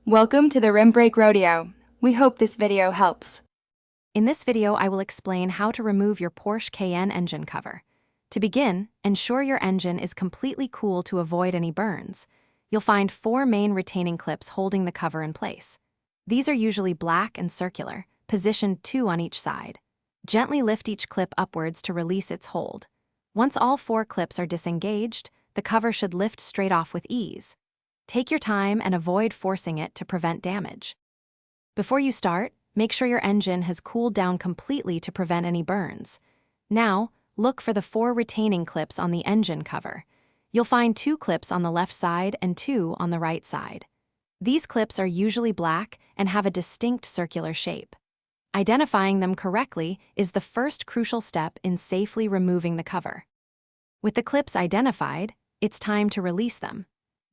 Welcome to the Rim Brake Rodeo. We hope this video helps. In this video, I will explain how to remove your Porsche Cayenne engine cover. To begin, ensure your engine is completely cool to avoid any burns. You'll find 4 main retaining clips holding the cover in place. These are usually black and circular, positioned 2 on each side. Gently lift each clip upwards to release its hold. Once all 4 clips are disengaged, the cover should lift straight off with ease. Take your time and avoid forcing it to prevent damage. Before you start, make sure your engine has cooled down completely to prevent any burns. Now, look for the 4 retaining clips on the engine cover. You'll find 2 clips on the left side and 2 on the right side. These clips are usually black and have a distinct circular shape. Identifying them correctly is the first crucial step in safely removing the cover. With the clips identified, it's time to release them.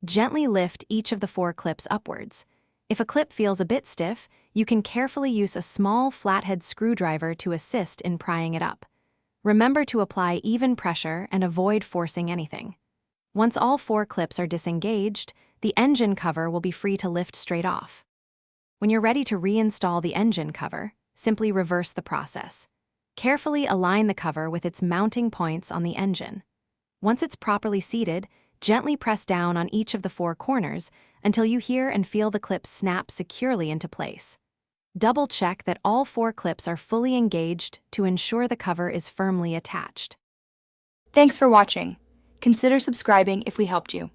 Gently lift each of the 4 clips upwards. If a clip feels a bit stiff, you can carefully use a small flathead screwdriver to assist in prying it up. Remember to apply even pressure and avoid forcing anything. Once all 4 clips are disengaged, the engine cover will be free to lift straight off. When you're ready to reinstall the engine cover, simply reverse the process. Carefully align the cover with its mounting points on the engine. Once it's properly seated, gently press down on each of the 4 corners until you hear and feel the clips snap securely into place. Double-check that all 4 clips are fully engaged to ensure the cover is firmly attached. Thanks for watching. Consider subscribing if we helped you.